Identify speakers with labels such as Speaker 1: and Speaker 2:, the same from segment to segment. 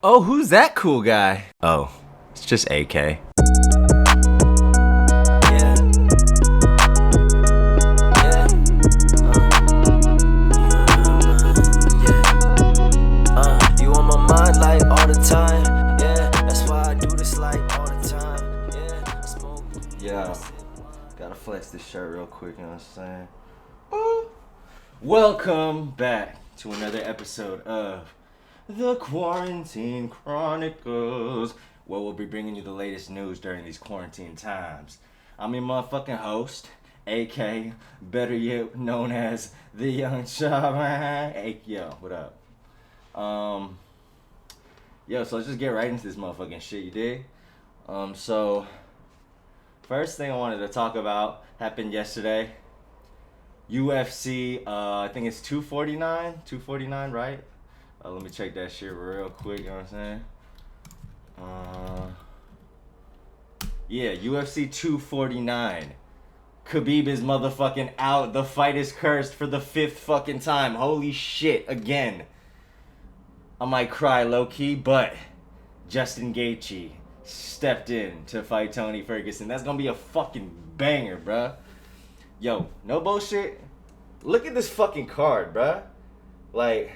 Speaker 1: Oh, who's that cool guy? Oh, it's just AK.
Speaker 2: You on my mind like all the time. Yeah, that's why I do this like all the time. Yeah, smoke.
Speaker 1: Yeah, gotta flex this shirt real quick, you know what I'm saying? Ooh. Welcome back to another episode of the Quarantine Chronicles, where we'll be bringing you the latest news during these quarantine times. I'm your motherfucking host, AK, better yet known as the Young Shaman. Hey, yo, what up? Yo, so let's just get right into this motherfucking shit, you dig? So first thing I wanted to talk about happened yesterday. UFC, I think it's 249, right? Let me check that shit real quick, you know what I'm saying? Yeah, UFC 249. Khabib is motherfucking out. The fight is cursed for the 5th fucking time. Holy shit, again. I might cry low-key, but Justin Gaethje stepped in to fight Tony Ferguson. That's gonna be a fucking banger, bruh. Yo, no bullshit. Look at this fucking card, bruh. Like,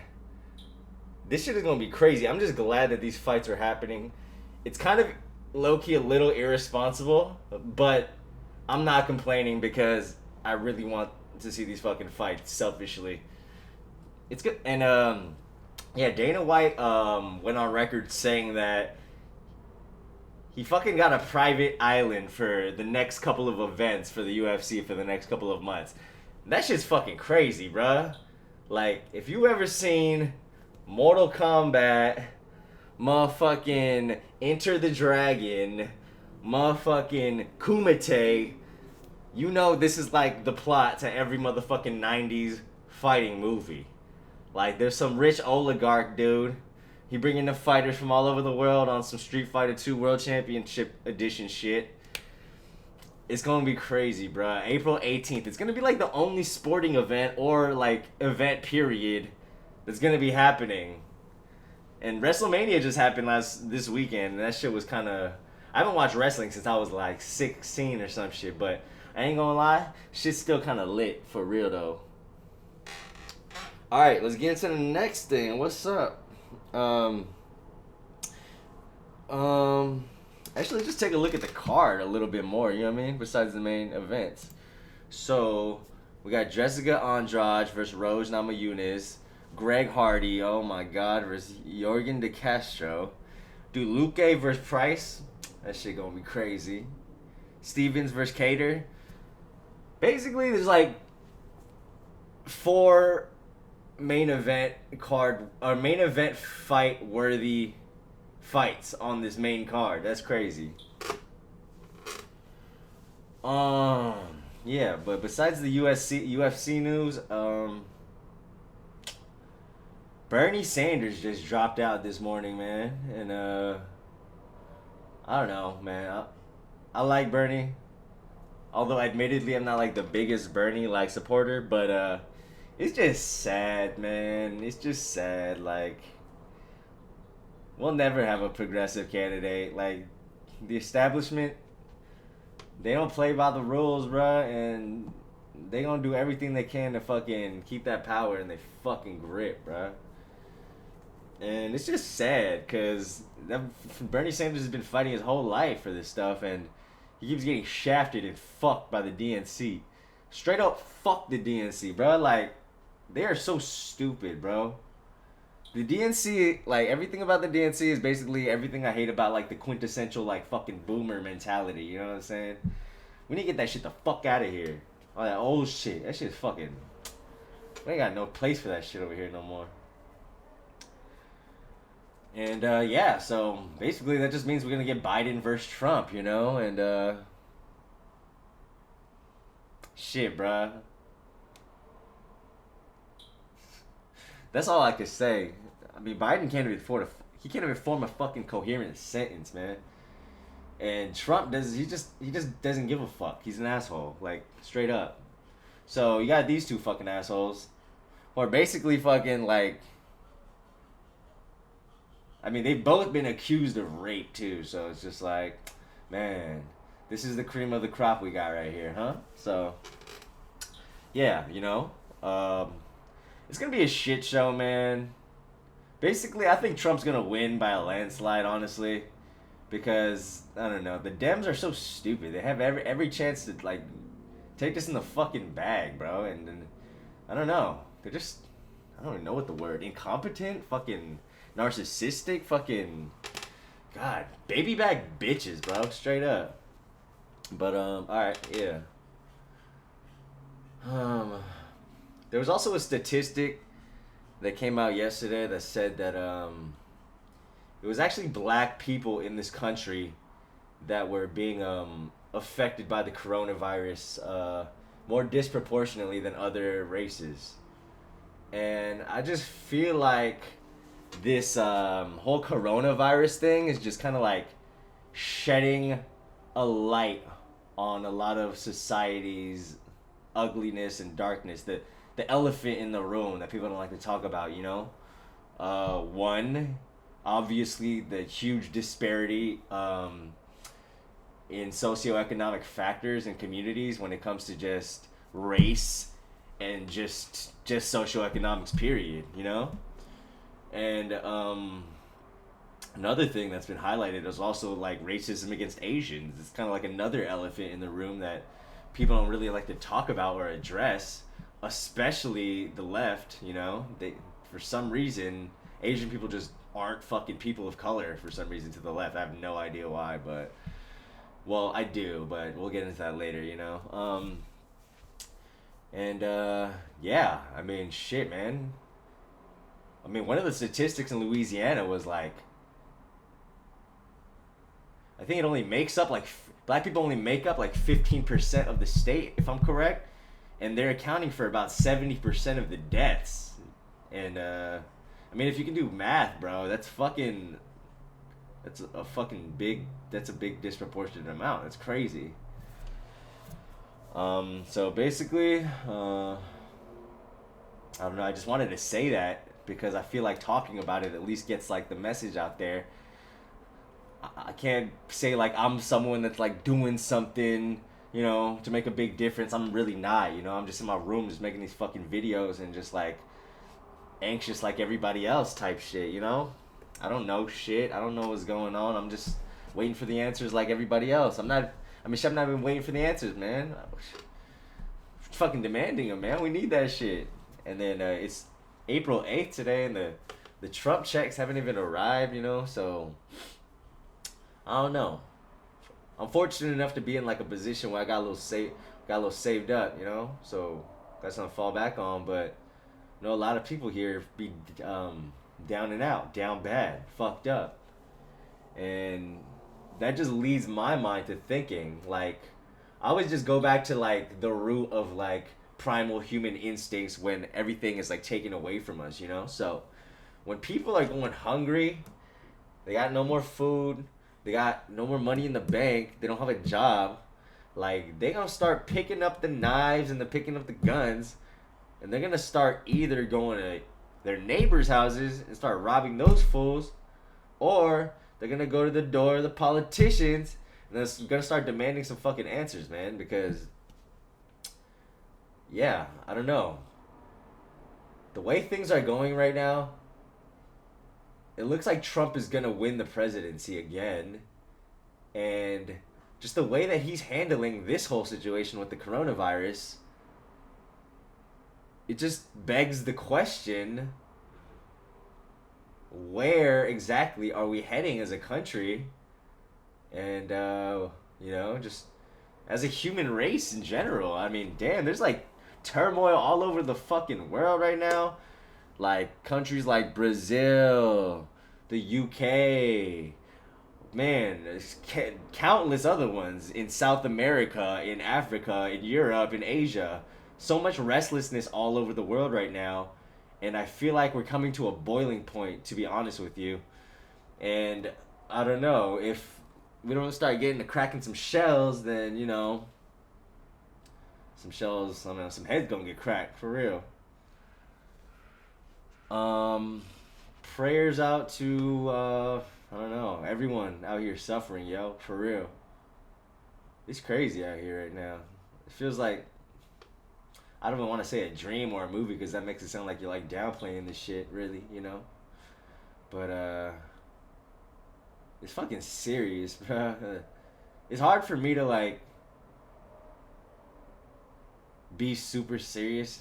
Speaker 1: this shit is gonna be crazy. I'm just glad that these fights are happening. It's kind of low-key a little irresponsible, but I'm not complaining because I really want to see these fucking fights selfishly. It's good. And yeah, Dana White went on record saying that he fucking got a private island for the next couple of events for the UFC for the next couple of months. That shit's fucking crazy, bruh. Like, if you ever seen Mortal Kombat, motherfucking Enter the Dragon, motherfucking Kumite, you know this is like the plot to every motherfucking 90s fighting movie. Like, there's some rich oligarch dude. He bringing the fighters from all over the world on some Street Fighter 2 World Championship Edition shit. It's gonna be crazy, bruh. April 18th. It's gonna be like the only sporting event or like event period that's gonna be happening. And WrestleMania just happened this weekend, and that shit was kind of. I haven't watched wrestling since I was like 16 or some shit, but I ain't gonna lie, shit's still kind of lit for real though. All right, let's get into the next thing. What's up? Actually, just take a look at the card a little bit more. You know what I mean? Besides the main events, so we got Jessica Andrade versus Rose Namajunas, Greg Hardy. Oh my God, versus Jorgen De Castro. Dude, Luque versus Price. That shit gonna be crazy. Stevens versus Cater. Basically, there's like 4 main event fight worthy fights on this main card. That's crazy. Yeah, but besides the UFC news, Bernie Sanders just dropped out this morning, man, and I don't know, man. I like Bernie, although admittedly I'm not like the biggest Bernie like supporter, but it's just sad, man. It's just sad. Like, we'll never have a progressive candidate. Like, the establishment, they don't play by the rules, bruh, and they gonna do everything they can to fucking keep that power in their fucking grip, bruh. And it's just sad, because Bernie Sanders has been fighting his whole life for this stuff, and he keeps getting shafted and fucked by the DNC. Straight up fuck the DNC, bruh. Like, they are so stupid, bro. The DNC, like, everything about the DNC is basically everything I hate about, like, the quintessential, like, fucking boomer mentality, you know what I'm saying? We need to get that shit the fuck out of here. All that old shit. That shit's fucking. We ain't got no place for that shit over here no more. And, yeah, so basically that just means we're gonna get Biden versus Trump, you know? And, shit, bruh. That's all I could say. I mean, Biden can't even form a fucking coherent sentence, man. And Trump he just doesn't give a fuck. He's an asshole, like, straight up. So you got these two fucking assholes, who are basically fucking like I mean, they've both been accused of rape too, so it's just like, man, this is the cream of the crop we got right here, huh? So, yeah, it's gonna be a shit show, man. Basically, I think Trump's gonna win by a landslide, honestly, because I don't know, the Dems are so stupid. They have every chance to like take this in the fucking bag, bro, and I don't know, they're just I don't even know what the word incompetent, fucking narcissistic, fucking God, baby bag bitches, bro, straight up. But all right, yeah. There was also a statistic that came out yesterday that said that it was actually black people in this country that were being affected by the coronavirus more disproportionately than other races. And I just feel like this whole coronavirus thing is just kind of like shedding a light on a lot of society's ugliness and darkness. The elephant in the room that people don't like to talk about, one, obviously the huge disparity in socioeconomic factors in communities when it comes to just race and just socioeconomics, period, And another thing that's been highlighted is also like racism against Asians. It's kind of like another elephant in the room that people don't really like to talk about or address, especially the left. They, for some reason, Asian people just aren't fucking people of color for some reason to the left. I have no idea why, but well, I do, but we'll get into that later. Yeah, I mean, shit, man. I mean, one of the statistics in Louisiana was like, I think it only makes up like, black people only make up like 15% of the state, if I'm correct. And they're accounting for about 70% of the deaths. And, I mean, if you can do math, bro, that's a big disproportionate amount. That's crazy. So basically, I don't know, I just wanted to say that because I feel like talking about it at least gets like the message out there. I can't say like I'm someone that's like doing something, to make a big difference. I'm really not, I'm just in my room just making these fucking videos and just like anxious like everybody else type shit, I don't know shit. I don't know what's going on. I'm just waiting for the answers like everybody else. I'm not even waiting for the answers, man. I'm fucking demanding them, man. We need that shit. And then it's April 8th today, and the Trump checks haven't even arrived, so I don't know. I'm fortunate enough to be in like a position where I got a little saved up, so got something to fall back on. But a lot of people here be down and out, down bad, fucked up, and that just leads my mind to thinking like I always just go back to like the root of like primal human instincts when everything is like taken away from us, So when people are going hungry, they got no more food, they got no more money in the bank, they don't have a job, like they gonna start picking up the knives and picking up the guns, and they're gonna start either going to their neighbors' houses and start robbing those fools, or they're gonna go to the door of the politicians and they're gonna start demanding some fucking answers, man, because yeah, I don't know. The way things are going right now, it looks like Trump is gonna win the presidency again. And just the way that he's handling this whole situation with the coronavirus, it just begs the question, where exactly are we heading as a country? And, just as a human race in general. I mean, damn, there's like turmoil all over the fucking world right now. Like countries like Brazil, the UK, man, there's countless other ones in South America, in Africa, in Europe, in Asia. So much restlessness all over the world right now. And I feel like we're coming to a boiling point, to be honest with you. And I don't know, if we don't start getting to cracking some shells, then, some shells, I don't know, some heads gonna get cracked, for real. prayers out to I don't know, everyone out here suffering, yo, for real. It's crazy out here right now. It feels like I don't even want to say a dream or a movie because that makes it sound like you're like downplaying this shit, really, you know. But it's fucking serious, bro. It's hard for me to like be super serious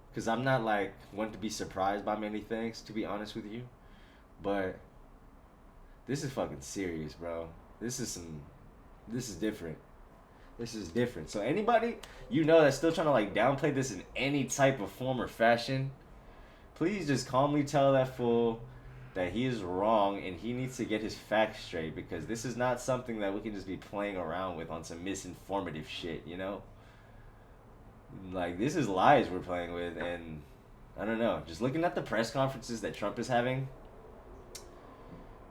Speaker 1: because I'm not like one to be surprised by many things, to be honest with you. But this is fucking serious, bro. This is different. This is different. So anybody you know that's still trying to like downplay this in any type of form or fashion, please just calmly tell that fool that he is wrong and he needs to get his facts straight, because this is not something that we can just be playing around with on some misinformative shit, you know? Like, this is lies we're playing with, and I don't know. Just looking at the press conferences that Trump is having,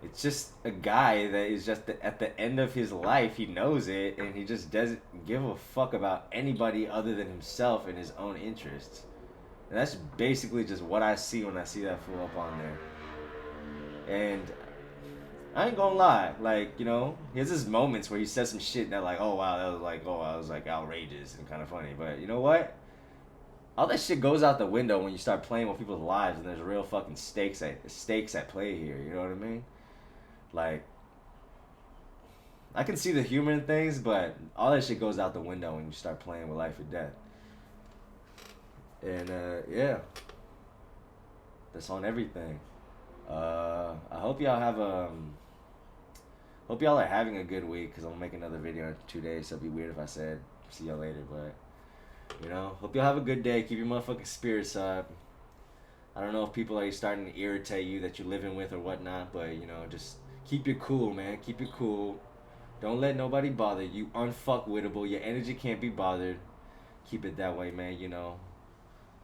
Speaker 1: it's just a guy that is just at the end of his life. He knows it, and he just doesn't give a fuck about anybody other than himself and his own interests. And that's basically just what I see when I see that fool up on there. And I ain't gonna lie, like, you know, he has his moments where he says some shit that like, oh wow, that was like, oh, I was like outrageous and kind of funny. But you know what? All that shit goes out the window when you start playing with people's lives and there's real fucking stakes at play here. You know what I mean? Like, I can see the humor in things, but all that shit goes out the window when you start playing with life or death. And yeah, that's on everything. I hope y'all have hope y'all are having a good week, because I'm gonna make another video in 2 days, so it'd be weird if I said see y'all later. But you know, hope y'all have a good day. Keep your motherfucking spirits up. I don't know if people are starting to irritate you that you're living with or whatnot, but you know, just keep it cool, man. Keep it cool. Don't let nobody bother you. Unfuckwittable. Your energy can't be bothered. Keep it that way, man. You know,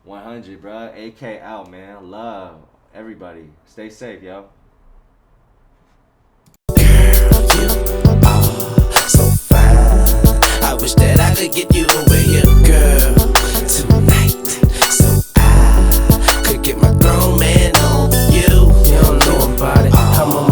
Speaker 1: 100, bro. AK out, man. Love everybody. Stay safe, yo.
Speaker 2: So fine. I wish that I could get you